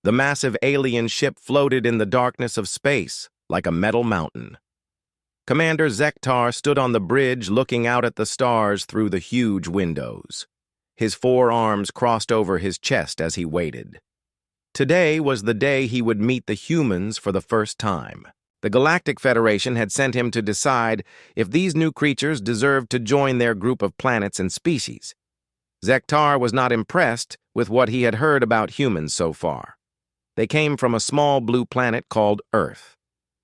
The massive alien ship floated in the darkness of space like a metal mountain. Commander Zektar stood on the bridge looking out at the stars through the huge windows. His forearms crossed over his chest as he waited. Today was the day he would meet the humans for the first time. The Galactic Federation had sent him to decide if these new creatures deserved to join their group of planets and species. Zektar was not impressed with what he had heard about humans so far. They came from a small blue planet called Earth.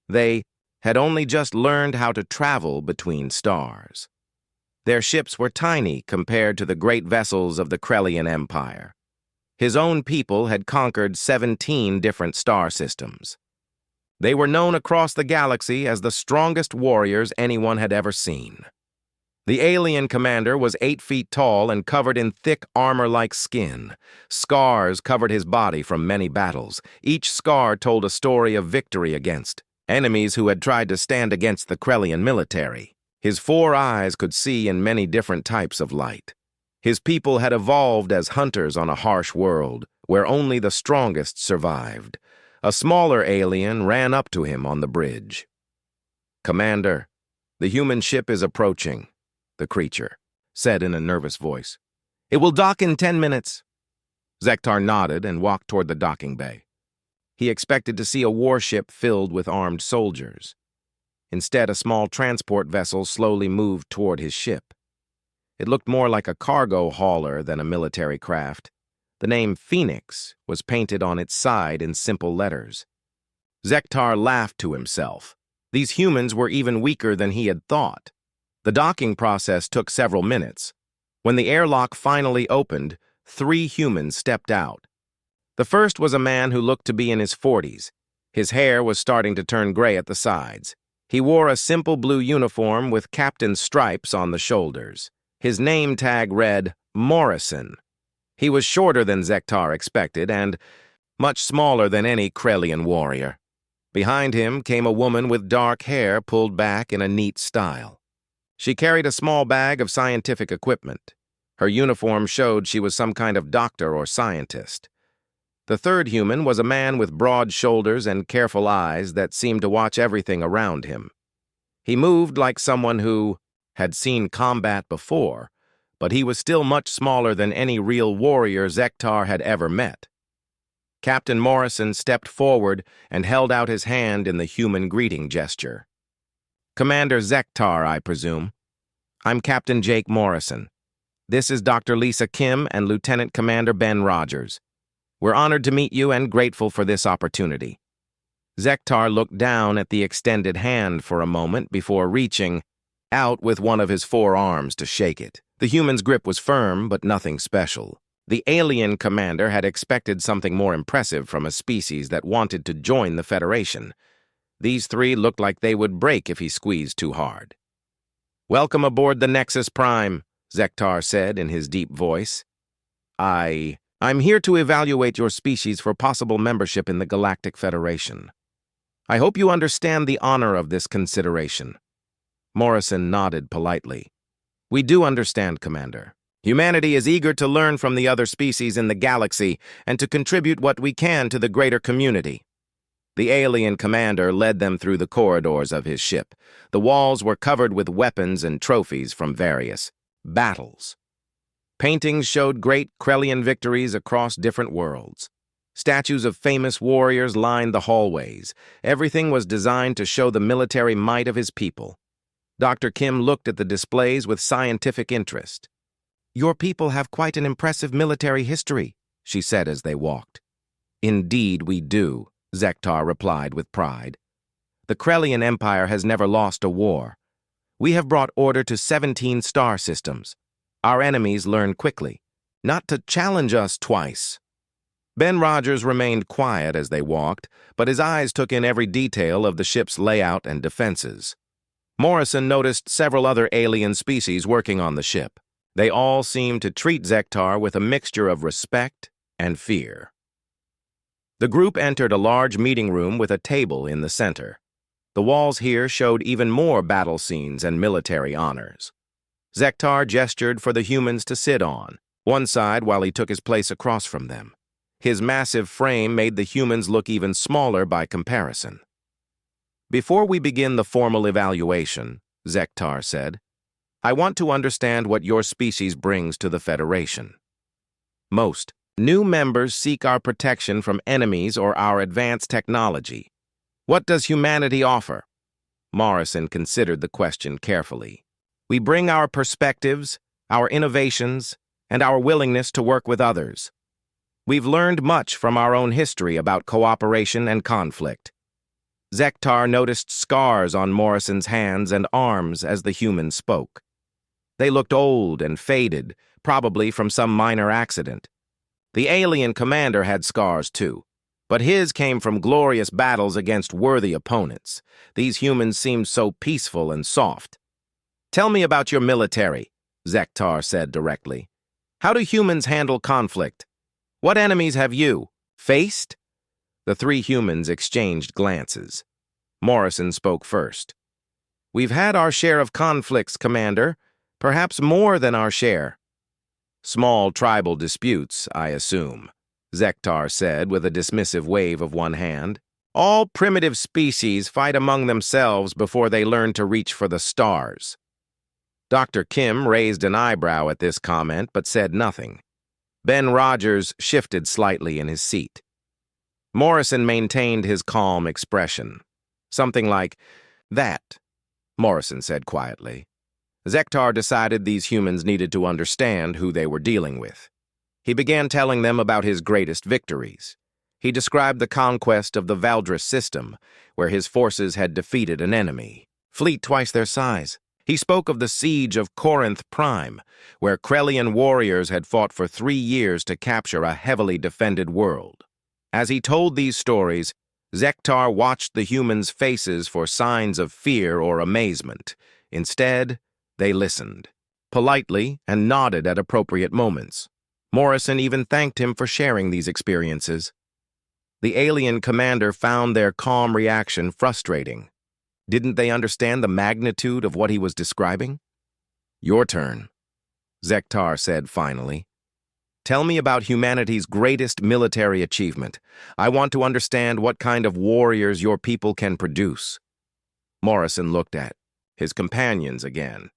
They had only just learned how to travel between stars. Their ships were tiny compared to the great vessels of the Krellian Empire. His own people had conquered 17 different star systems. They were known across the galaxy as the strongest warriors anyone had ever seen. The alien commander was 8 feet tall and covered in thick armor-like skin. Scars covered his body from many battles. Each scar told a story of victory against enemies who had tried to stand against the Krellian military. His 4 eyes could see in many different types of light. His people had evolved as hunters on a harsh world, where only the strongest survived. A smaller alien ran up to him on the bridge. "Commander, the human ship is approaching," the creature said in a nervous voice. "It will dock in 10 minutes. Zektar nodded and walked toward the docking bay. He expected to see a warship filled with armed soldiers. Instead, a small transport vessel slowly moved toward his ship. It looked more like a cargo hauler than a military craft. The name Phoenix was painted on its side in simple letters. Zektar laughed to himself. These humans were even weaker than he had thought. The docking process took several minutes. When the airlock finally opened, 3 humans stepped out. The first was a man who looked to be in his 40s. His hair was starting to turn gray at the sides. He wore a simple blue uniform with captain's stripes on the shoulders. His name tag read Morrison. He was shorter than Zektar expected and much smaller than any Krellian warrior. Behind him came a woman with dark hair pulled back in a neat style. She carried a small bag of scientific equipment. Her uniform showed she was some kind of doctor or scientist. The third human was a man with broad shoulders and careful eyes that seemed to watch everything around him. He moved like someone who had seen combat before, but he was still much smaller than any real warrior Zektar had ever met. Captain Morrison stepped forward and held out his hand in the human greeting gesture. "Commander Zektar, I presume. I'm Captain Jake Morrison. This is Dr. Lisa Kim and Lieutenant Commander Ben Rogers. We're honored to meet you and grateful for this opportunity." Zektar looked down at the extended hand for a moment before reaching out with one of his 4 arms to shake it. The human's grip was firm, but nothing special. The alien commander had expected something more impressive from a species that wanted to join the Federation. These 3 looked like they would break if he squeezed too hard. "Welcome aboard the Nexus Prime," Zektar said in his deep voice. I'm here to evaluate your species for possible membership in the Galactic Federation. I hope you understand the honor of this consideration." Morrison nodded politely. "We do understand, Commander. Humanity is eager to learn from the other species in the galaxy and to contribute what we can to the greater community." The alien commander led them through the corridors of his ship. The walls were covered with weapons and trophies from various battles. Paintings showed great Krellian victories across different worlds. Statues of famous warriors lined the hallways. Everything was designed to show the military might of his people. Dr. Kim looked at the displays with scientific interest. "Your people have quite an impressive military history," she said as they walked. "Indeed we do," Zektar replied with pride. "The Krellian Empire has never lost a war. We have brought order to 17 star systems. Our enemies learn quickly, not to challenge us twice." Ben Rogers remained quiet as they walked, but his eyes took in every detail of the ship's layout and defenses. Morrison noticed several other alien species working on the ship. They all seemed to treat Zektar with a mixture of respect and fear. The group entered a large meeting room with a table in the center. The walls here showed even more battle scenes and military honors. Zektar gestured for the humans to sit on one side while he took his place across from them. His massive frame made the humans look even smaller by comparison. "Before we begin the formal evaluation," Zektar said, "I want to understand what your species brings to the Federation. Most new members seek our protection from enemies or our advanced technology. What does humanity offer?" Morrison considered the question carefully. "We bring our perspectives, our innovations, and our willingness to work with others. We've learned much from our own history about cooperation and conflict." Zektar noticed scars on Morrison's hands and arms as the human spoke. They looked old and faded, probably from some minor accident. The alien commander had scars too, but his came from glorious battles against worthy opponents. These humans seemed so peaceful and soft. "Tell me about your military," Zektar said directly. "How do humans handle conflict? What enemies have you faced?" The three humans exchanged glances. Morrison spoke first. "We've had our share of conflicts, Commander, perhaps more than our share." "Small tribal disputes, I assume," Zektar said with a dismissive wave of one hand. "All primitive species fight among themselves before they learn to reach for the stars." Dr. Kim raised an eyebrow at this comment but said nothing. Ben Rogers shifted slightly in his seat. Morrison maintained his calm expression. "Something like that," Morrison said quietly. Zektar decided these humans needed to understand who they were dealing with. He began telling them about his greatest victories. He described the conquest of the Valdris system, where his forces had defeated an enemy, fleet twice their size. He spoke of the siege of Corinth Prime, where Krellian warriors had fought for 3 years to capture a heavily defended world. As he told these stories, Zektar watched the humans' faces for signs of fear or amazement. Instead, they listened, politely, and nodded at appropriate moments. Morrison even thanked him for sharing these experiences. The alien commander found their calm reaction frustrating. Didn't they understand the magnitude of what he was describing? "Your turn," Zektar said finally. "Tell me about humanity's greatest military achievement. I want to understand what kind of warriors your people can produce." Morrison looked at his companions again.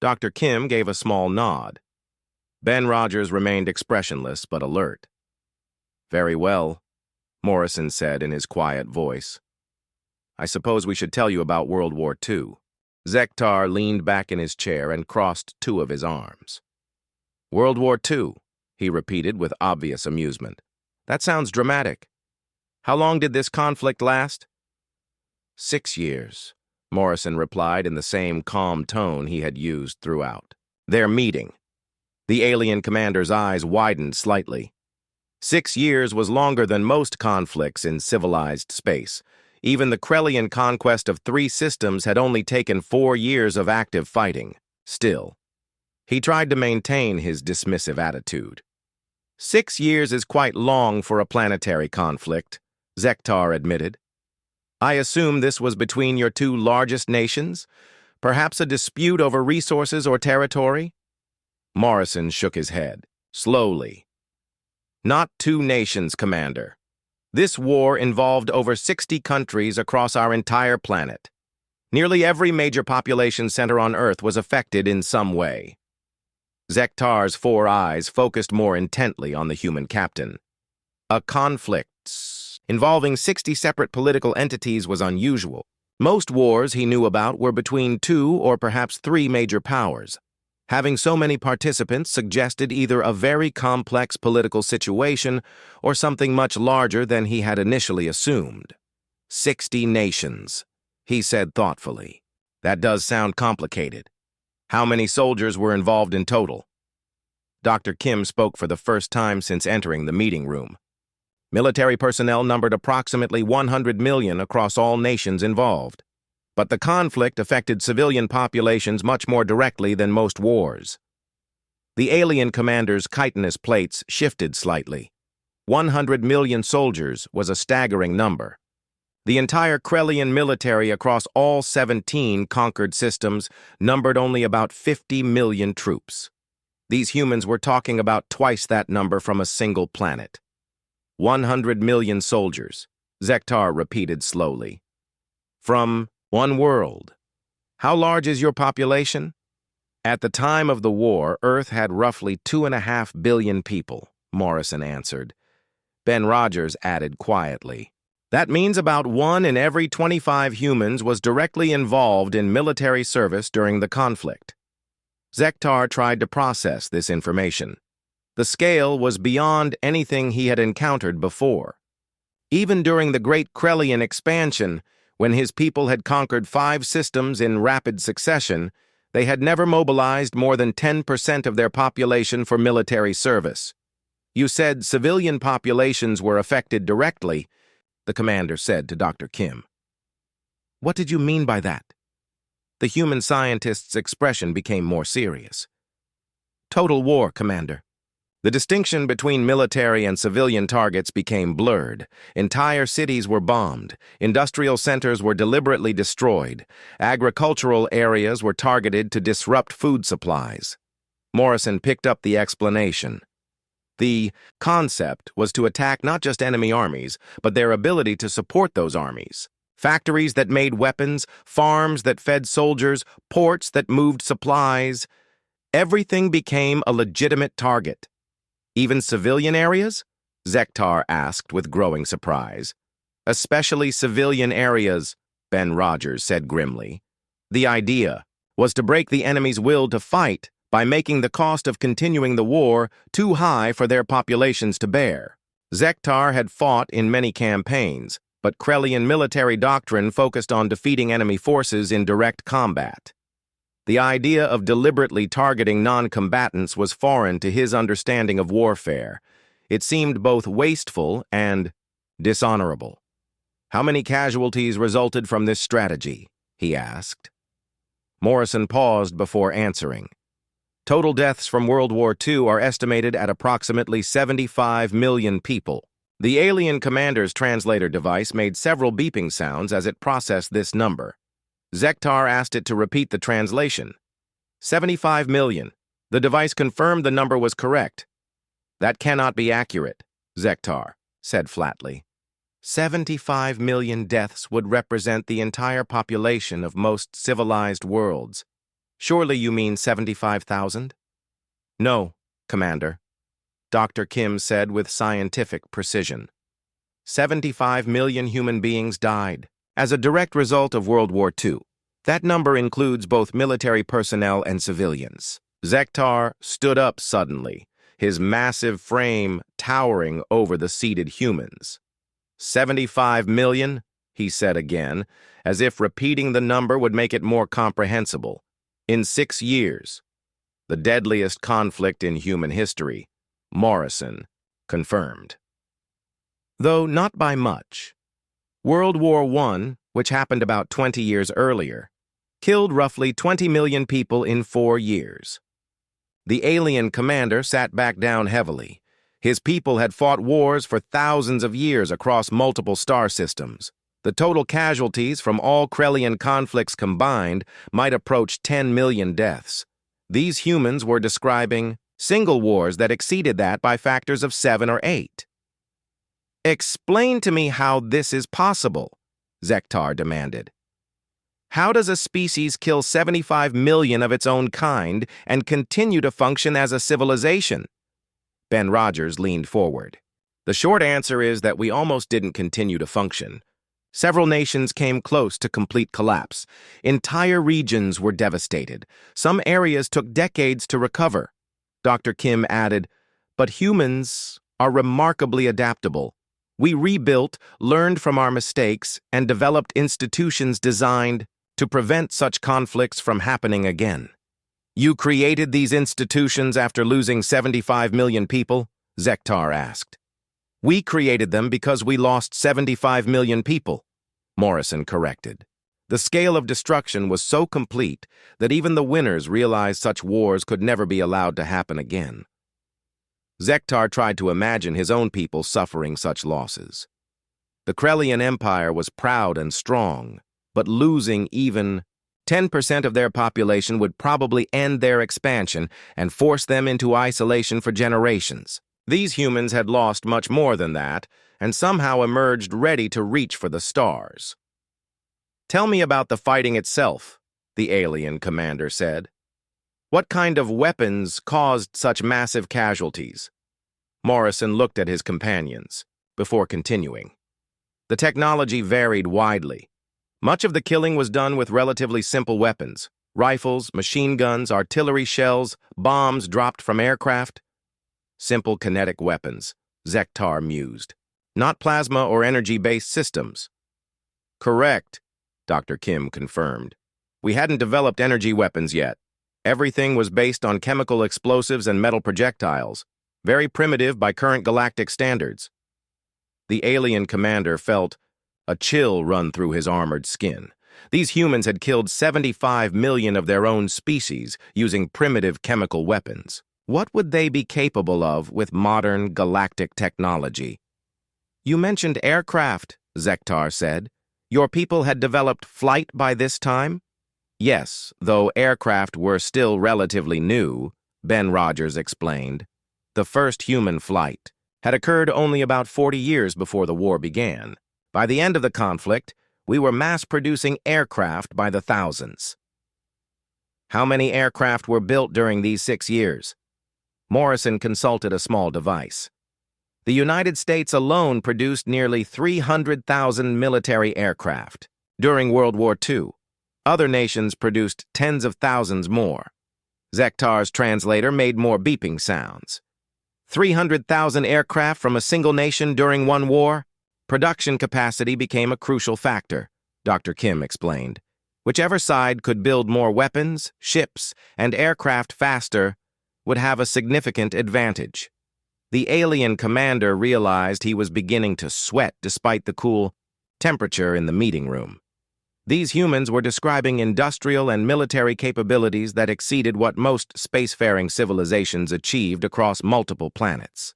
Dr. Kim gave a small nod. Ben Rogers remained expressionless but alert. "Very well," Morrison said in his quiet voice. "I suppose we should tell you about World War II. Zektar leaned back in his chair and crossed 2 of his arms. "World War II," he repeated with obvious amusement. "That sounds dramatic. How long did this conflict last?" 6 years, Morrison replied in the same calm tone he had used throughout. Their meeting. The alien commander's eyes widened slightly. 6 years was longer than most conflicts in civilized space. Even the Krellian conquest of 3 systems had only taken 4 years of active fighting. Still, he tried to maintain his dismissive attitude. 6 years is quite long for a planetary conflict, Zektar admitted. "I assume this was between your 2 largest nations? Perhaps a dispute over resources or territory?" Morrison shook his head, slowly. "Not 2 nations, Commander. This war involved over 60 countries across our entire planet. Nearly every major population center on Earth was affected in some way." Zektar's 4 eyes focused more intently on the human captain. A conflict involving 60 separate political entities was unusual. Most wars he knew about were between 2 or perhaps 3 major powers. Having so many participants suggested either a very complex political situation or something much larger than he had initially assumed. 60 nations, he said thoughtfully. That does sound complicated. How many soldiers were involved in total? Dr. Kim spoke for the first time since entering the meeting room. Military personnel numbered approximately 100 million across all nations involved. But the conflict affected civilian populations much more directly than most wars. The alien commander's chitinous plates shifted slightly. 100 million soldiers was a staggering number. The entire Krellian military across all 17 conquered systems numbered only about 50 million troops. These humans were talking about twice that number from a single planet. 100 million soldiers, Zektar repeated slowly. From one world. How large is your population? At the time of the war, Earth had roughly 2.5 billion people, Morrison answered. Ben Rogers added quietly. That means about 1 in every 25 humans was directly involved in military service during the conflict. Zektar tried to process this information. The scale was beyond anything he had encountered before. Even during the Great Krellian expansion, when his people had conquered 5 systems in rapid succession, they had never mobilized more than 10% of their population for military service. You said civilian populations were affected directly, the commander said to Dr. Kim. What did you mean by that? The human scientist's expression became more serious. Total war, Commander. The distinction between military and civilian targets became blurred. Entire cities were bombed. Industrial centers were deliberately destroyed. Agricultural areas were targeted to disrupt food supplies. Morrison picked up the explanation. The concept was to attack not just enemy armies, but their ability to support those armies. Factories that made weapons, farms that fed soldiers, ports that moved supplies. Everything became a legitimate target. Even civilian areas? Zektar asked with growing surprise. Especially civilian areas, Ben Rogers said grimly. The idea was to break the enemy's will to fight by making the cost of continuing the war too high for their populations to bear. Zektar had fought in many campaigns, but Krellian military doctrine focused on defeating enemy forces in direct combat. The idea of deliberately targeting non-combatants was foreign to his understanding of warfare. It seemed both wasteful and dishonorable. How many casualties resulted from this strategy? He asked. Morrison paused before answering. Total deaths from World War II are estimated at approximately 75 million people. The alien commander's translator device made several beeping sounds as it processed this number. Zektar asked it to repeat the translation. 75 million. The device confirmed the number was correct. That cannot be accurate, Zektar said flatly. 75 million deaths would represent the entire population of most civilized worlds. Surely you mean 75,000? No, Commander, Dr. Kim said with scientific precision. 75 million human beings died as a direct result of World War II. That number includes both military personnel and civilians. Zektar stood up suddenly, his massive frame towering over the seated humans. 75 million, he said again, as if repeating the number would make it more comprehensible. In 6 years, the deadliest conflict in human history, Morrison confirmed. Though not by much. World War I, which happened about 20 years earlier, killed roughly 20 million people in 4 years. The alien commander sat back down heavily. His people had fought wars for thousands of years across multiple star systems. The total casualties from all Krellian conflicts combined might approach 10 million deaths. These humans were describing single wars that exceeded that by factors of 7 or 8. Explain to me how this is possible, Zektar demanded. How does a species kill 75 million of its own kind and continue to function as a civilization? Ben Rogers leaned forward. The short answer is that we almost didn't continue to function. Several nations came close to complete collapse. Entire regions were devastated. Some areas took decades to recover. Dr. Kim added, but humans are remarkably adaptable. We rebuilt, learned from our mistakes, and developed institutions designed to prevent such conflicts from happening again. You created these institutions after losing 75 million people? Zektar asked. We created them because we lost 75 million people, Morrison corrected. The scale of destruction was so complete that even the winners realized such wars could never be allowed to happen again. Zektar tried to imagine his own people suffering such losses. The Krellian Empire was proud and strong, but losing even 10% of their population would probably end their expansion and force them into isolation for generations. These humans had lost much more than that, and somehow emerged ready to reach for the stars. "Tell me about the fighting itself," the alien commander said. "What kind of weapons caused such massive casualties?" Morrison looked at his companions, before continuing. The technology varied widely. Much of the killing was done with relatively simple weapons: rifles, machine guns, artillery shells, bombs dropped from aircraft. Simple kinetic weapons, Zektar mused. Not plasma or energy-based systems. "Correct," Dr. Kim confirmed. "We hadn't developed energy weapons yet. Everything was based on chemical explosives and metal projectiles, very primitive by current galactic standards." The alien commander felt a chill run through his armored skin. These humans had killed 75 million of their own species using primitive chemical weapons. What would they be capable of with modern galactic technology? "You mentioned aircraft," Zektar said. "Your people had developed flight by this time?" "Yes, though aircraft were still relatively new," Ben Rogers explained. "The first human flight had occurred only about 40 years before the war began. By the end of the conflict, we were mass-producing aircraft by the thousands." "How many aircraft were built during these 6 years?" Morrison consulted a small device. "The United States alone produced nearly 300,000 military aircraft during World War II. Other nations produced tens of thousands more." Zektar's translator made more beeping sounds. 300,000 aircraft from a single nation during one war? Production capacity became a crucial factor, Dr. Kim explained. Whichever side could build more weapons, ships, and aircraft faster would have a significant advantage. The alien commander realized he was beginning to sweat despite the cool temperature in the meeting room. These humans were describing industrial and military capabilities that exceeded what most spacefaring civilizations achieved across multiple planets.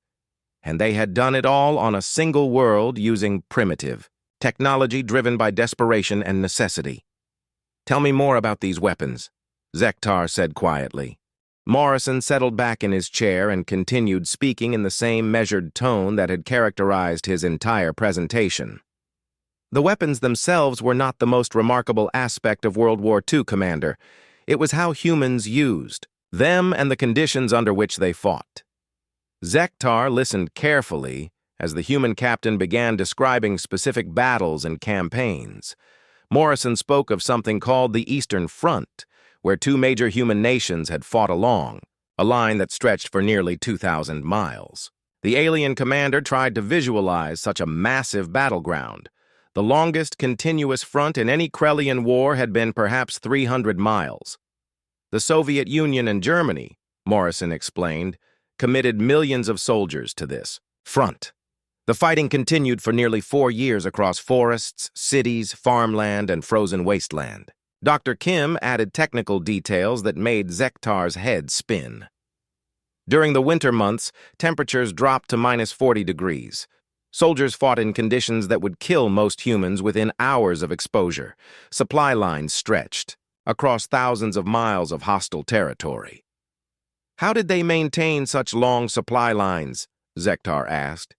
And they had done it all on a single world using primitive technology driven by desperation and necessity. "Tell me more about these weapons," Zektar said quietly. Morrison settled back in his chair and continued speaking in the same measured tone that had characterized his entire presentation. "The weapons themselves were not the most remarkable aspect of World War II, Commander. It was how humans used them and the conditions under which they fought." Zektar listened carefully as the human captain began describing specific battles and campaigns. Morrison spoke of something called the Eastern Front, where 2 major human nations had fought along, a line that stretched for nearly 2,000 miles. The alien commander tried to visualize such a massive battleground. The longest continuous front in any Krellian war had been perhaps 300 miles. The Soviet Union and Germany, Morrison explained, committed millions of soldiers to this front. The fighting continued for nearly 4 years across forests, cities, farmland, and frozen wasteland. Dr. Kim added technical details that made Zektar's head spin. During the winter months, temperatures dropped to -40 degrees. Soldiers fought in conditions that would kill most humans within hours of exposure. Supply lines stretched across thousands of miles of hostile territory. "How did they maintain such long supply lines?" Zektar asked.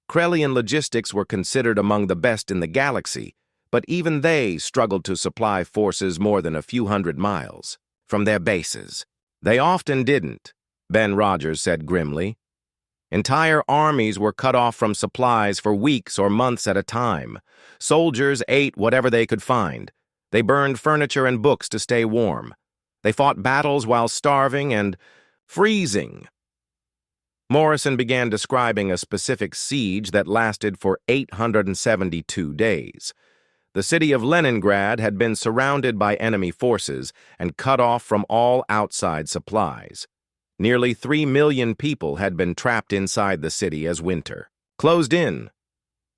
Krellian logistics were considered among the best in the galaxy, but even they struggled to supply forces more than a few hundred miles from their bases. "They often didn't," Ben Rogers said grimly. "Entire armies were cut off from supplies for weeks or months at a time. Soldiers ate whatever they could find. They burned furniture and books to stay warm. They fought battles while starving and freezing." Morrison began describing a specific siege that lasted for 872 days. The city of Leningrad had been surrounded by enemy forces and cut off from all outside supplies. Nearly 3 million people had been trapped inside the city as winter. Closed in.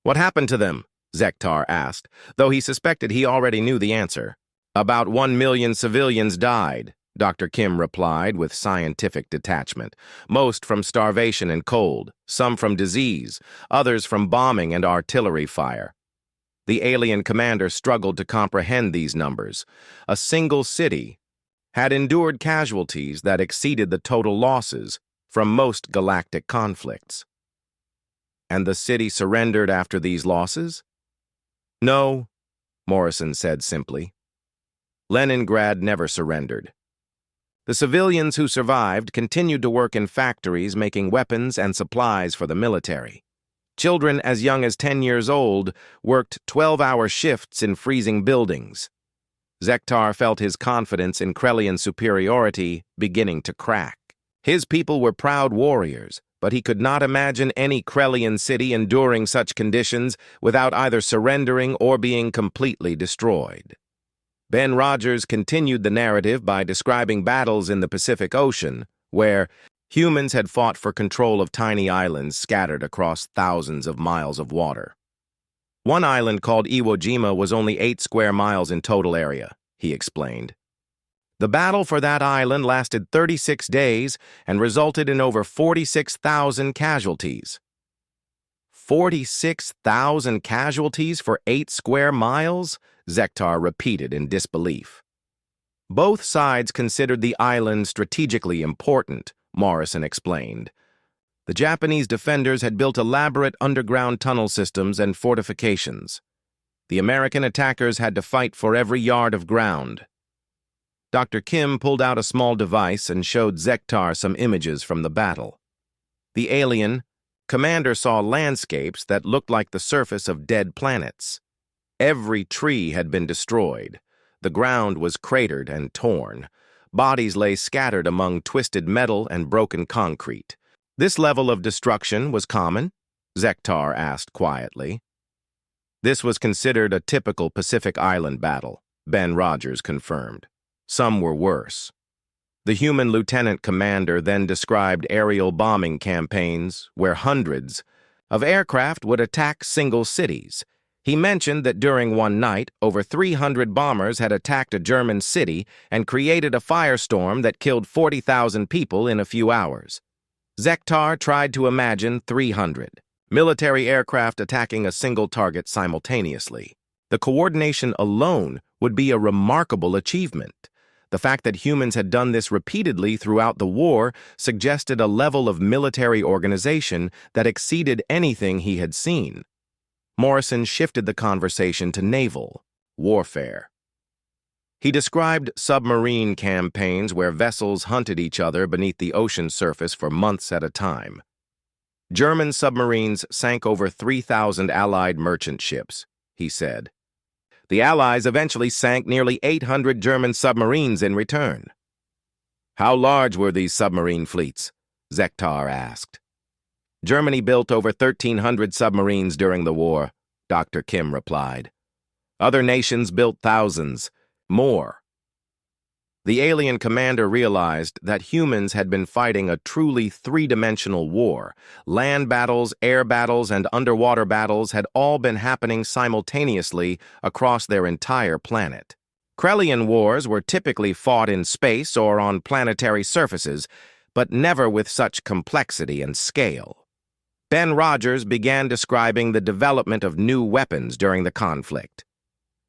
"What happened to them?" Zektar asked, though he suspected he already knew the answer. "About 1 million civilians died," Dr. Kim replied with scientific detachment. "Most from starvation and cold, some from disease, others from bombing and artillery fire." The alien commander struggled to comprehend these numbers. A single city had endured casualties that exceeded the total losses from most galactic conflicts. And the city surrendered after these losses? No, Morrison said simply. Leningrad never surrendered. The civilians who survived continued to work in factories making weapons and supplies for the military. Children as young as 10 years old worked 12-hour shifts in freezing buildings. Zektar felt his confidence in Krellian superiority beginning to crack. His people were proud warriors, but he could not imagine any Krellian city enduring such conditions without either surrendering or being completely destroyed. Ben Rogers continued the narrative by describing battles in the Pacific Ocean, where humans had fought for control of tiny islands scattered across thousands of miles of water. One island called Iwo Jima was only 8 square miles in total area, he explained. The battle for that island lasted 36 days and resulted in over 46,000 casualties. 46,000 casualties for 8 square miles? Zektar repeated in disbelief. Both sides considered the island strategically important, Morrison explained. The Japanese defenders had built elaborate underground tunnel systems and fortifications. The American attackers had to fight for every yard of ground. Dr. Kim pulled out a small device and showed Zektar some images from the battle. The alien commander saw landscapes that looked like the surface of dead planets. Every tree had been destroyed. The ground was cratered and torn. Bodies lay scattered among twisted metal and broken concrete. This level of destruction was common? Zektar asked quietly. This was considered a typical Pacific Island battle, Ben Rogers confirmed. Some were worse. The human lieutenant commander then described aerial bombing campaigns where hundreds of aircraft would attack single cities. He mentioned that during one night, over 300 bombers had attacked a German city and created a firestorm that killed 40,000 people in a few hours. Zektar tried to imagine 300 military aircraft attacking a single target simultaneously. The coordination alone would be a remarkable achievement. The fact that humans had done this repeatedly throughout the war suggested a level of military organization that exceeded anything he had seen. Morrison shifted the conversation to naval warfare. He described submarine campaigns where vessels hunted each other beneath the ocean surface for months at a time. German submarines sank over 3,000 Allied merchant ships, he said. The Allies eventually sank nearly 800 German submarines in return. How large were these submarine fleets? Zektar asked. Germany built over 1,300 submarines during the war, Dr. Kim replied. Other nations built thousands, more. The alien commander realized that humans had been fighting a truly three-dimensional war. Land battles, air battles, and underwater battles had all been happening simultaneously across their entire planet. Krellian wars were typically fought in space or on planetary surfaces, but never with such complexity and scale. Ben Rogers began describing the development of new weapons during the conflict.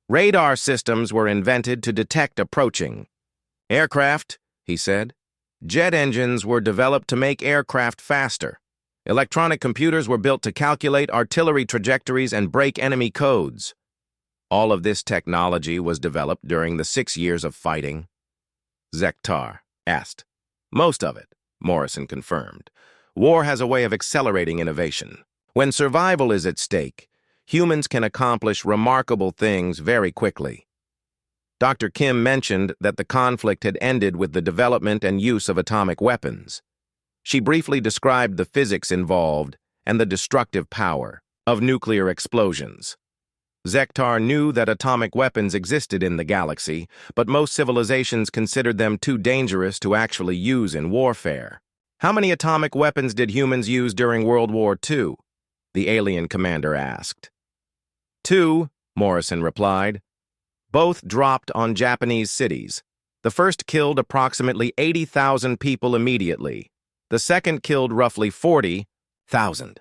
Radar systems were invented to detect approaching aircraft, he said. Jet engines were developed to make aircraft faster. Electronic computers were built to calculate artillery trajectories and break enemy codes. All of this technology was developed during the 6 years of fighting. Zektar asked. Most of it, Morrison confirmed. War has a way of accelerating innovation. When survival is at stake, humans can accomplish remarkable things very quickly. Dr. Kim mentioned that the conflict had ended with the development and use of atomic weapons. She briefly described the physics involved and the destructive power of nuclear explosions. Zektar knew that atomic weapons existed in the galaxy, but most civilizations considered them too dangerous to actually use in warfare. How many atomic weapons did humans use during World War II? The alien commander asked. 2, Morrison replied. Both dropped on Japanese cities. The first killed approximately 80,000 people immediately. The second killed roughly 40,000.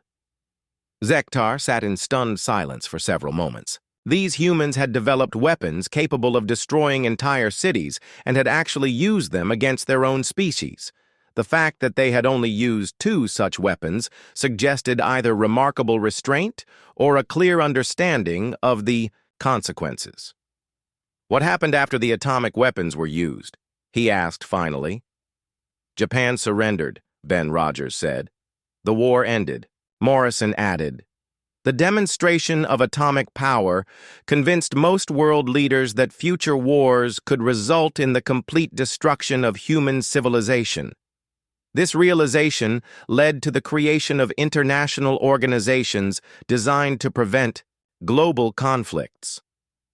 Zektar sat in stunned silence for several moments. These humans had developed weapons capable of destroying entire cities and had actually used them against their own species. The fact that they had only used 2 such weapons suggested either remarkable restraint or a clear understanding of the consequences. "What happened after the atomic weapons were used?" he asked finally. "Japan surrendered," Ben Rogers said. "The war ended." Morrison added, "The demonstration of atomic power convinced most world leaders that future wars could result in the complete destruction of human civilization. This realization led to the creation of international organizations designed to prevent global conflicts."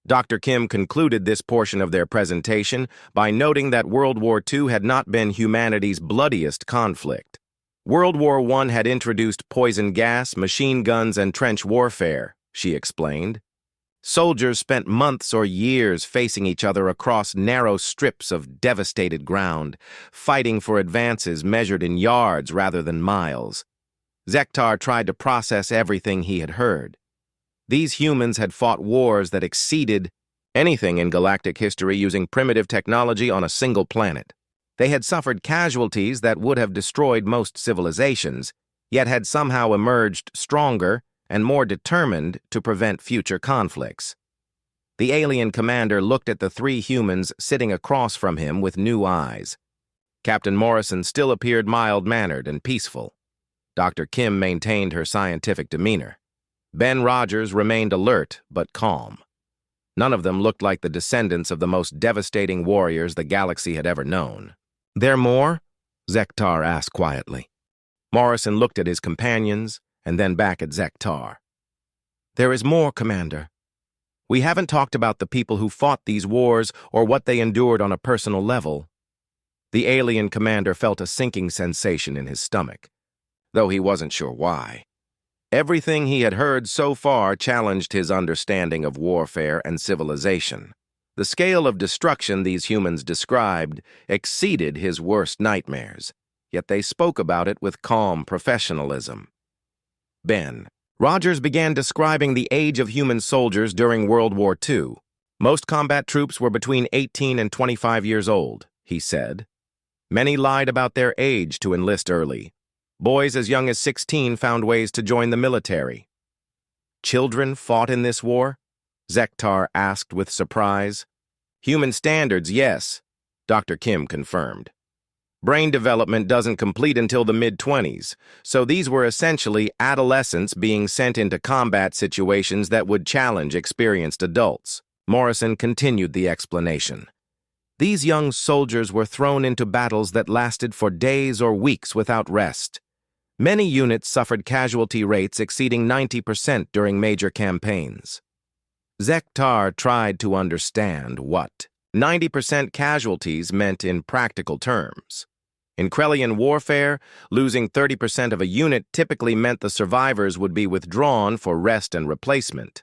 Dr. Kim concluded this portion of their presentation by noting that World War II had not been humanity's bloodiest conflict. World War I had introduced poison gas, machine guns, and trench warfare, she explained. Soldiers spent months or years facing each other across narrow strips of devastated ground, fighting for advances measured in yards rather than miles. Zektar tried to process everything he had heard. These humans had fought wars that exceeded anything in galactic history using primitive technology on a single planet. They had suffered casualties that would have destroyed most civilizations, yet had somehow emerged stronger and more determined to prevent future conflicts. The alien commander looked at the 3 humans sitting across from him with new eyes. Captain Morrison still appeared mild-mannered and peaceful. Dr. Kim maintained her scientific demeanor. Ben Rogers remained alert but calm. None of them looked like the descendants of the most devastating warriors the galaxy had ever known. "There more?" Zektar asked quietly. Morrison looked at his companions and then back at Zektar. "There is more, Commander. We haven't talked about the people who fought these wars or what they endured on a personal level." The alien commander felt a sinking sensation in his stomach, though he wasn't sure why. Everything he had heard so far challenged his understanding of warfare and civilization. The scale of destruction these humans described exceeded his worst nightmares, yet they spoke about it with calm professionalism. Ben Rogers began describing the age of human soldiers during World War II. "Most combat troops were between 18 and 25 years old," he said. "Many lied about their age to enlist early. Boys as young as 16 found ways to join the military." "Children fought in this war?" Zektar asked with surprise. "Human standards, yes," Dr. Kim confirmed. "Brain development doesn't complete until the mid-20s, so these were essentially adolescents being sent into combat situations that would challenge experienced adults." Morrison continued the explanation. "These young soldiers were thrown into battles that lasted for days or weeks without rest. Many units suffered casualty rates exceeding 90% during major campaigns." Zektar tried to understand what 90% casualties meant in practical terms. In Krellian warfare, losing 30% of a unit typically meant the survivors would be withdrawn for rest and replacement.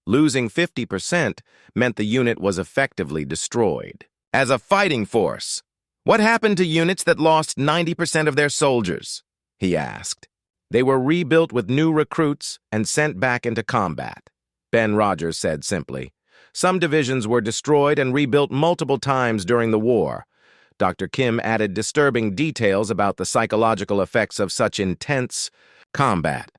Losing 50% meant the unit was effectively destroyed. "As a fighting force, what happened to units that lost 90% of their soldiers?" he asked. "They were rebuilt with new recruits and sent back into combat," Ben Rogers said simply. "Some divisions were destroyed and rebuilt multiple times during the war." Dr. Kim added disturbing details about the psychological effects of such intense combat.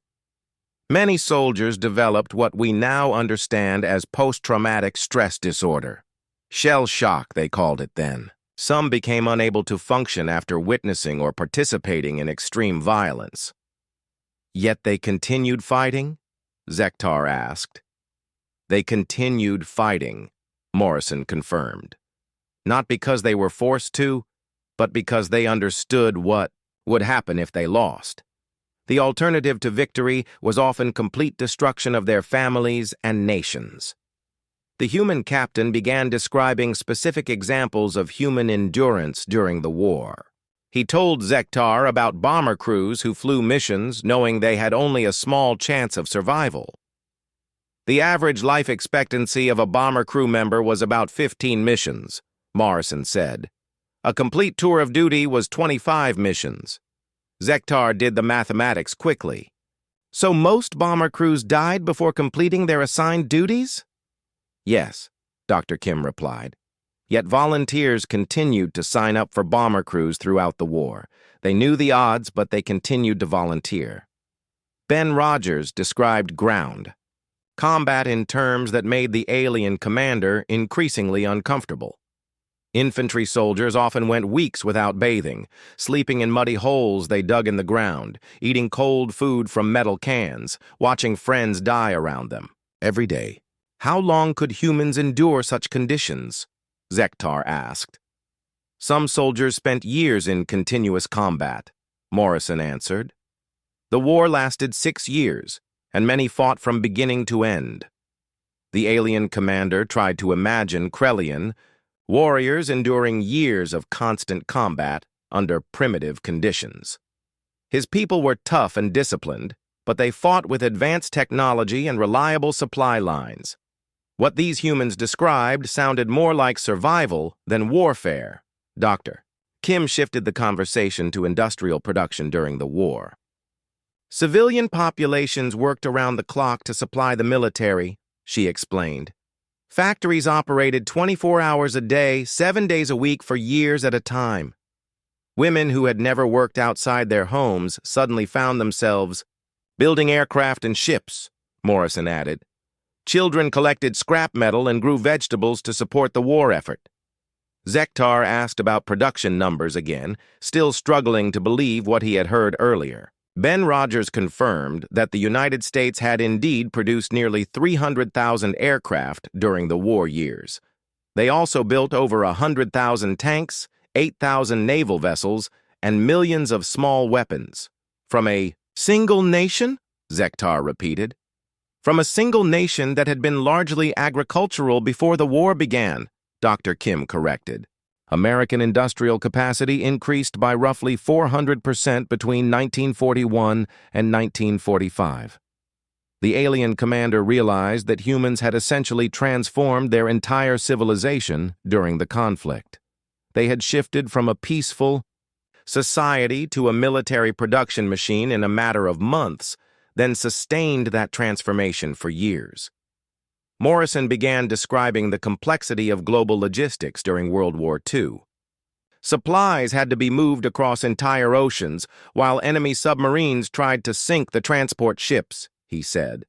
"Many soldiers developed what we now understand as post-traumatic stress disorder. Shell shock, they called it then. Some became unable to function after witnessing or participating in extreme violence." "Yet they continued fighting?" Zektar asked. "They continued fighting," Morrison confirmed. "Not because they were forced to, but because they understood what would happen if they lost. The alternative to victory was often complete destruction of their families and nations." The human captain began describing specific examples of human endurance during the war. He told Zektar about bomber crews who flew missions knowing they had only a small chance of survival. "The average life expectancy of a bomber crew member was about 15 missions, Morrison said. "A complete tour of duty was 25 missions. Zektar did the mathematics quickly. "So most bomber crews died before completing their assigned duties?" "Yes," Dr. Kim replied. Yet volunteers continued to sign up for bomber crews throughout the war. They knew the odds, but they continued to volunteer. Ben Rogers described ground combat in terms that made the alien commander increasingly uncomfortable. Infantry soldiers often went weeks without bathing, sleeping in muddy holes they dug in the ground, eating cold food from metal cans, watching friends die around them. Every day. How long could humans endure such conditions? Zektar asked. Some soldiers spent years in continuous combat, Morrison answered. The war lasted 6 years, and many fought from beginning to end. The alien commander tried to imagine Krellian, warriors enduring years of constant combat under primitive conditions. His people were tough and disciplined, but they fought with advanced technology and reliable supply lines. What these humans described sounded more like survival than warfare. Dr. Kim shifted the conversation to industrial production during the war. Civilian populations worked around the clock to supply the military, she explained. Factories operated 24 hours a day, 7 days a week for years at a time. Women who had never worked outside their homes suddenly found themselves building aircraft and ships, Morrison added. Children collected scrap metal and grew vegetables to support the war effort. Zektar asked about production numbers again, still struggling to believe what he had heard earlier. Ben Rogers confirmed that the United States had indeed produced nearly 300,000 aircraft during the war years. They also built over 100,000 tanks, 8,000 naval vessels, and millions of small weapons. From a single nation? Zektar repeated. From a single nation that had been largely agricultural before the war began, Dr. Kim corrected. American industrial capacity increased by roughly 400% between 1941 and 1945. The alien commander realized that humans had essentially transformed their entire civilization during the conflict. They had shifted from a peaceful society to a military production machine in a matter of months, then sustained that transformation for years. Morrison began describing the complexity of global logistics during World War II. Supplies had to be moved across entire oceans, while enemy submarines tried to sink the transport ships, he said.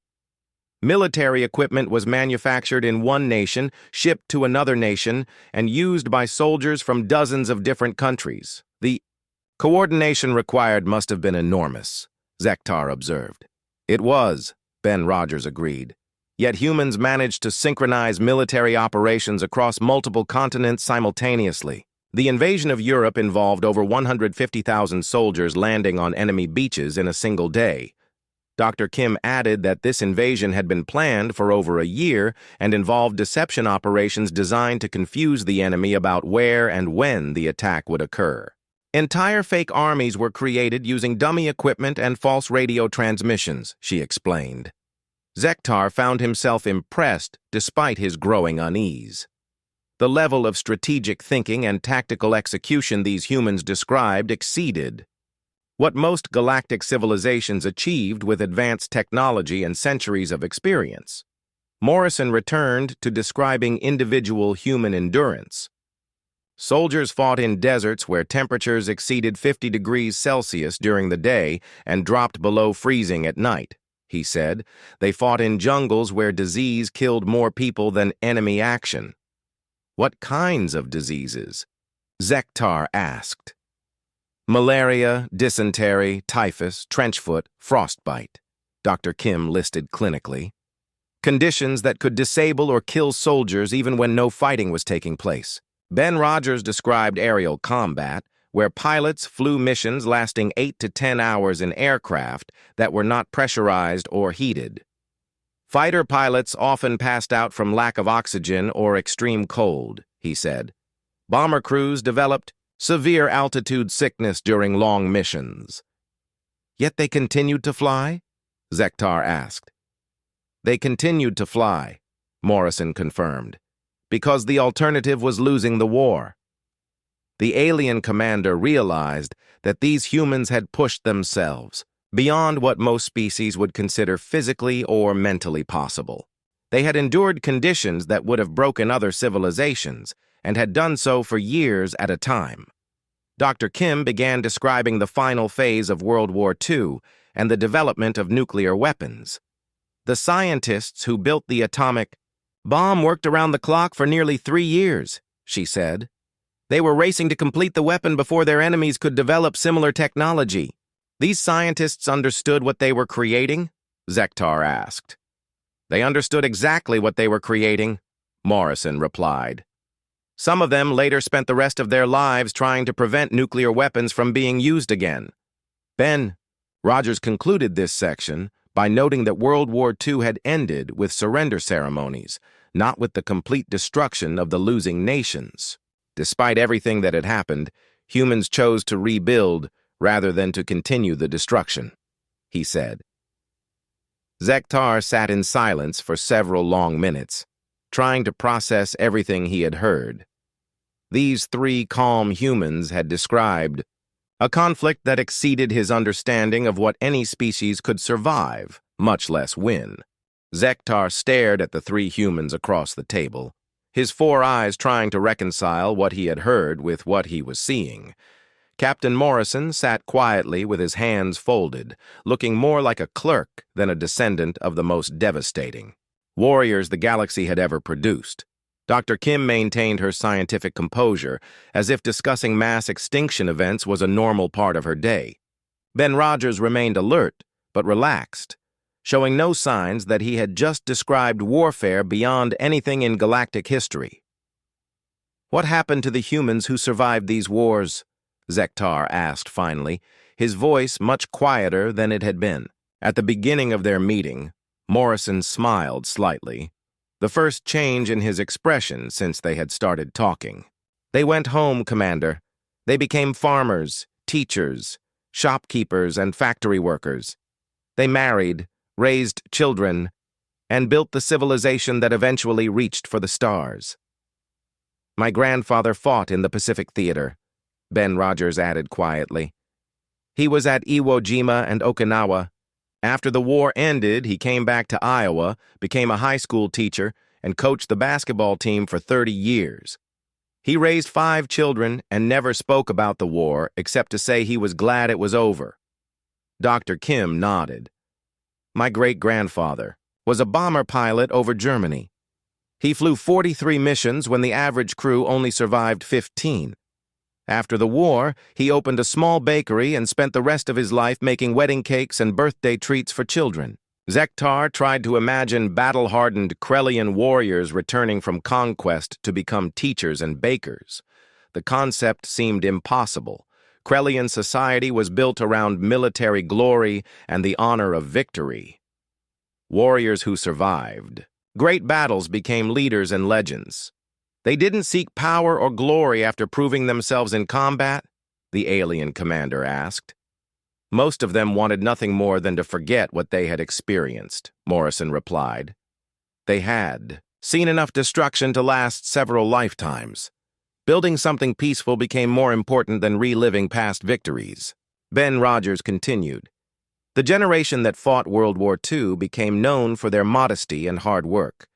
Military equipment was manufactured in one nation, shipped to another nation, and used by soldiers from dozens of different countries. The coordination required must have been enormous, Zektar observed. It was, Ben Rogers agreed. Yet humans managed to synchronize military operations across multiple continents simultaneously. The invasion of Europe involved over 150,000 soldiers landing on enemy beaches in a single day. Dr. Kim added that this invasion had been planned for over a year and involved deception operations designed to confuse the enemy about where and when the attack would occur. Entire fake armies were created using dummy equipment and false radio transmissions, she explained. Zektar found himself impressed despite his growing unease. The level of strategic thinking and tactical execution these humans described exceeded what most galactic civilizations achieved with advanced technology and centuries of experience. Morrison returned to describing individual human endurance. Soldiers fought in deserts where temperatures exceeded 50 degrees Celsius during the day and dropped below freezing at night. He said. They fought in jungles where disease killed more people than enemy action. What kinds of diseases? Zektar asked. Malaria, dysentery, typhus, trenchfoot, frostbite, Dr. Kim listed clinically. Conditions that could disable or kill soldiers even when no fighting was taking place. Ben Rogers described aerial combat, where pilots flew missions lasting 8 to 10 hours in aircraft that were not pressurized or heated. Fighter pilots often passed out from lack of oxygen or extreme cold, he said. Bomber crews developed severe altitude sickness during long missions. Yet they continued to fly? Zektar asked. They continued to fly, Morrison confirmed, because the alternative was losing the war. The alien commander realized that these humans had pushed themselves beyond what most species would consider physically or mentally possible. They had endured conditions that would have broken other civilizations, and had done so for years at a time. Dr. Kim began describing the final phase of World War II and the development of nuclear weapons. The scientists who built the atomic bomb worked around the clock for nearly 3 years, she said. They were racing to complete the weapon before their enemies could develop similar technology. These scientists understood what they were creating? Zektar asked. They understood exactly what they were creating, Morrison replied. Some of them later spent the rest of their lives trying to prevent nuclear weapons from being used again. Ben, Rogers concluded this section by noting that World War II had ended with surrender ceremonies, not with the complete destruction of the losing nations. Despite everything that had happened, humans chose to rebuild rather than to continue the destruction, he said. Zektar sat in silence for several long minutes, trying to process everything he had heard. These 3 calm humans had described a conflict that exceeded his understanding of what any species could survive, much less win. Zektar stared at the 3 humans across the table, his 4 eyes trying to reconcile what he had heard with what he was seeing. Captain Morrison sat quietly with his hands folded, looking more like a clerk than a descendant of the most devastating warriors the galaxy had ever produced. Dr. Kim maintained her scientific composure, as if discussing mass extinction events was a normal part of her day. Ben Rogers remained alert, but relaxed, showing no signs that he had just described warfare beyond anything in galactic history. What happened to the humans who survived these wars? Zektar asked finally, his voice much quieter than it had been. At the beginning of their meeting, Morrison smiled slightly, the first change in his expression since they had started talking. They went home, Commander. They became farmers, teachers, shopkeepers, and factory workers. They married, raised children, and built the civilization that eventually reached for the stars. My grandfather fought in the Pacific Theater, Ben Rogers added quietly. He was at Iwo Jima and Okinawa. After the war ended, he came back to Iowa, became a high school teacher, and coached the basketball team for 30 years. He raised 5 children and never spoke about the war except to say he was glad it was over. Dr. Kim nodded. My great-grandfather was a bomber pilot over Germany. He flew 43 missions when the average crew only survived 15. After the war, he opened a small bakery and spent the rest of his life making wedding cakes and birthday treats for children. Zektar tried to imagine battle-hardened Krellian warriors returning from conquest to become teachers and bakers. The concept seemed impossible. Krellian society was built around military glory and the honor of victory. Warriors who survived great battles became leaders and legends. They didn't seek power or glory after proving themselves in combat? The alien commander asked. Most of them wanted nothing more than to forget what they had experienced, Morrison replied. They had seen enough destruction to last several lifetimes. Building something peaceful became more important than reliving past victories. Ben Rogers continued. The generation that fought World War II became known for their modesty and hard work.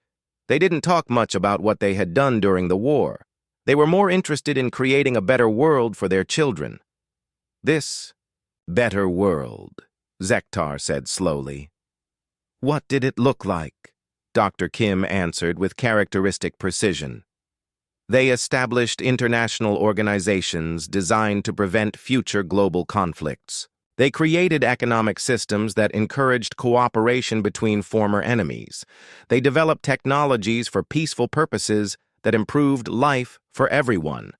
They didn't talk much about what they had done during the war. They were more interested in creating a better world for their children. This better world, Zektar said slowly. What did it look like? Dr. Kim answered with characteristic precision. They established international organizations designed to prevent future global conflicts. They created economic systems that encouraged cooperation between former enemies. They developed technologies for peaceful purposes that improved life for everyone.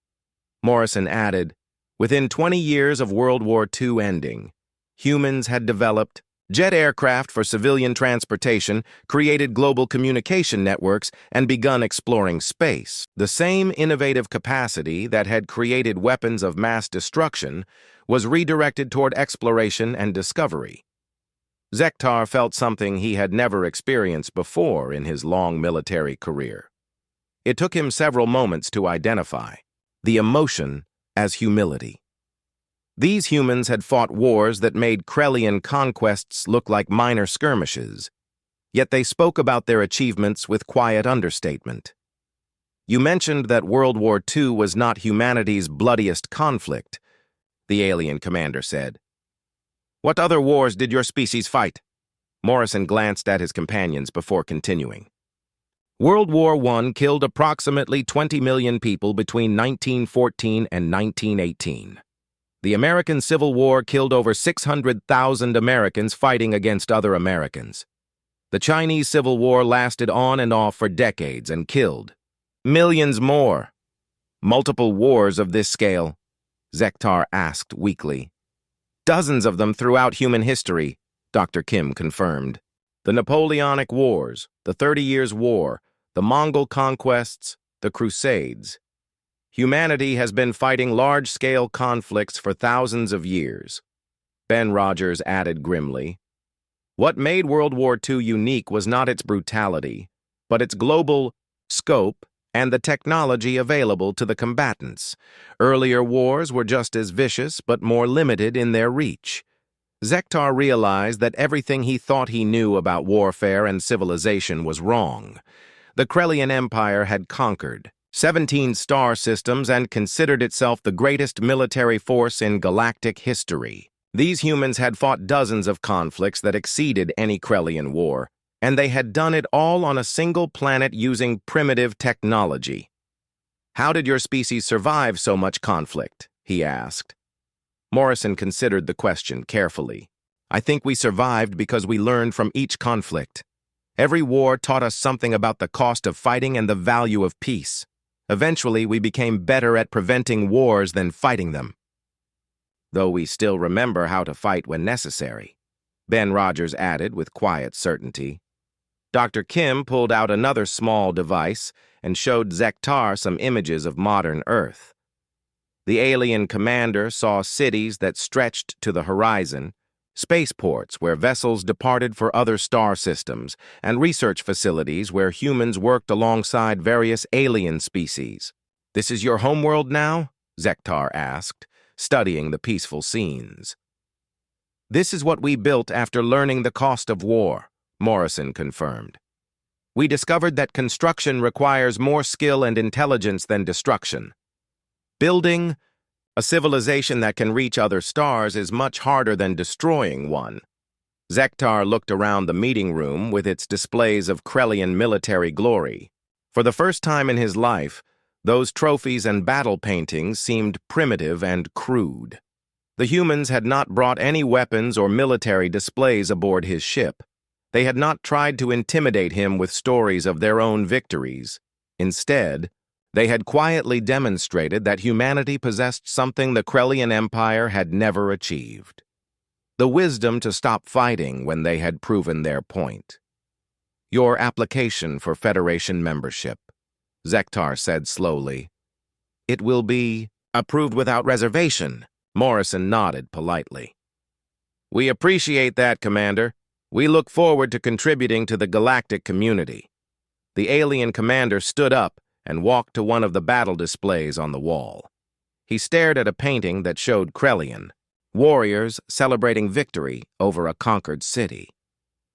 Morrison added, within 20 years of World War II ending, humans had developed jet aircraft for civilian transportation, created global communication networks, and begun exploring space. The same innovative capacity that had created weapons of mass destruction was redirected toward exploration and discovery. Zektar felt something he had never experienced before in his long military career. It took him several moments to identify the emotion as humility. These humans had fought wars that made Krellian conquests look like minor skirmishes, yet they spoke about their achievements with quiet understatement. You mentioned that World War II was not humanity's bloodiest conflict, the alien commander said. What other wars did your species fight? Morrison glanced at his companions before continuing. World War I killed approximately 20 million people between 1914 and 1918. The American Civil War killed over 600,000 Americans fighting against other Americans. The Chinese Civil War lasted on and off for decades and killed millions more. Multiple wars of this scale? Zektar asked weakly. Dozens of them throughout human history, Dr. Kim confirmed. The Napoleonic Wars, the 30 Years' War, the Mongol conquests, the Crusades. Humanity has been fighting large-scale conflicts for thousands of years. Ben Rogers added grimly. What made World War II unique was not its brutality, but its global scope and the technology available to the combatants. Earlier wars were just as vicious, but more limited in their reach. Zektar realized that everything he thought he knew about warfare and civilization was wrong. The Krellian Empire had conquered 17 star systems and considered itself the greatest military force in galactic history. These humans had fought dozens of conflicts that exceeded any Krellian war, and they had done it all on a single planet using primitive technology. How did your species survive so much conflict? He asked. Morrison considered the question carefully. I think we survived because we learned from each conflict. Every war taught us something about the cost of fighting and the value of peace. Eventually, we became better at preventing wars than fighting them. Though we still remember how to fight when necessary, Ben Rogers added with quiet certainty. Dr. Kim pulled out another small device and showed Zektar some images of modern Earth. The alien commander saw cities that stretched to the horizon, spaceports where vessels departed for other star systems, and research facilities where humans worked alongside various alien species. This is your homeworld now? Zektar asked, studying the peaceful scenes. This is what we built after learning the cost of war, Morrison confirmed. We discovered that construction requires more skill and intelligence than destruction. Building a civilization that can reach other stars is much harder than destroying one. Zektar looked around the meeting room with its displays of Krellian military glory. For the first time in his life, those trophies and battle paintings seemed primitive and crude. The humans had not brought any weapons or military displays aboard his ship. They had not tried to intimidate him with stories of their own victories. Instead, they had quietly demonstrated that humanity possessed something the Krellian Empire had never achieved: the wisdom to stop fighting when they had proven their point. Your application for Federation membership, Zektar said slowly. It will be approved without reservation. Morrison nodded politely. We appreciate that, Commander. We look forward to contributing to the galactic community. The alien commander stood up and walked to one of the battle displays on the wall. He stared at a painting that showed Krellian warriors celebrating victory over a conquered city.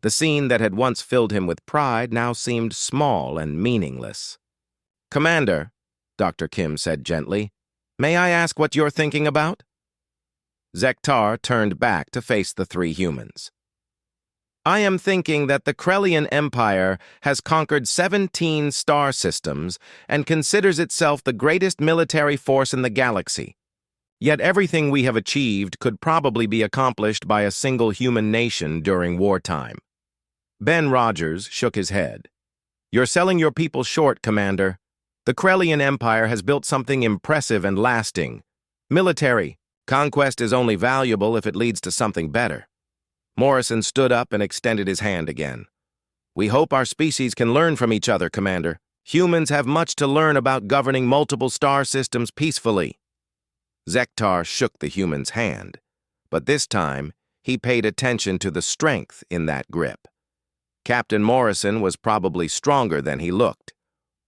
The scene that had once filled him with pride now seemed small and meaningless. Commander, Dr. Kim said gently, may I ask what you're thinking about? Zektar turned back to face the three humans. I am thinking that the Krellian Empire has conquered 17 star systems and considers itself the greatest military force in the galaxy. Yet everything we have achieved could probably be accomplished by a single human nation during wartime. Ben Rogers shook his head. You're selling your people short, Commander. The Krellian Empire has built something impressive and lasting. Military conquest is only valuable if it leads to something better. Morrison stood up and extended his hand again. We hope our species can learn from each other, Commander. Humans have much to learn about governing multiple star systems peacefully. Zektar shook the human's hand, but this time he paid attention to the strength in that grip. Captain Morrison was probably stronger than he looked.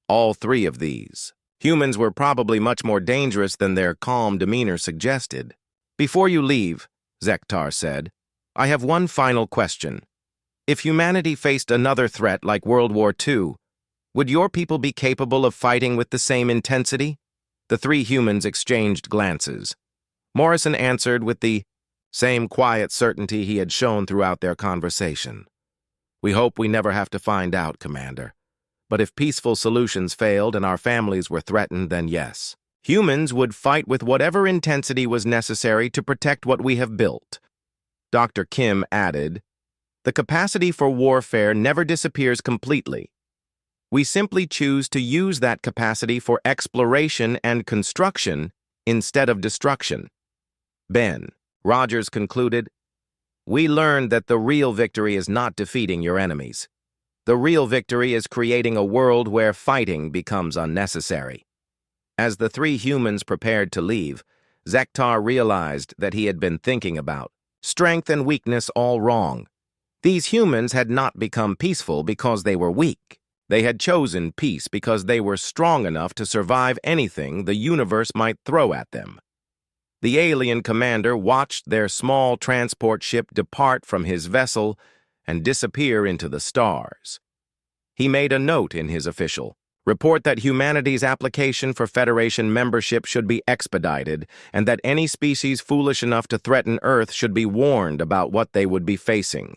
All three of these humans were probably much more dangerous than their calm demeanor suggested. Before you leave, Zektar said, I have one final question. If humanity faced another threat like World War II, Would your people be capable of fighting with the same intensity? The three humans exchanged glances. Morrison answered with the same quiet certainty he had shown throughout their conversation. We hope we never have to find out, Commander. But if peaceful solutions failed and our families were threatened, then yes. Humans would fight with whatever intensity was necessary to protect what we have built. Dr. Kim added, the capacity for warfare never disappears completely. We simply choose to use that capacity for exploration and construction instead of destruction. Ben, Rogers concluded, we learned that the real victory is not defeating your enemies. The real victory is creating a world where fighting becomes unnecessary. As the three humans prepared to leave, Zektar realized that he had been thinking about strength and weakness all wrong. These humans had not become peaceful because they were weak. They had chosen peace because they were strong enough to survive anything the universe might throw at them. The alien commander watched their small transport ship depart from his vessel and disappear into the stars. He made a note in his official report that humanity's application for Federation membership should be expedited and that any species foolish enough to threaten Earth should be warned about what they would be facing.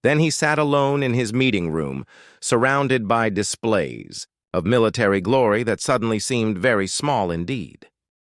Then he sat alone in his meeting room, surrounded by displays of military glory that suddenly seemed very small indeed.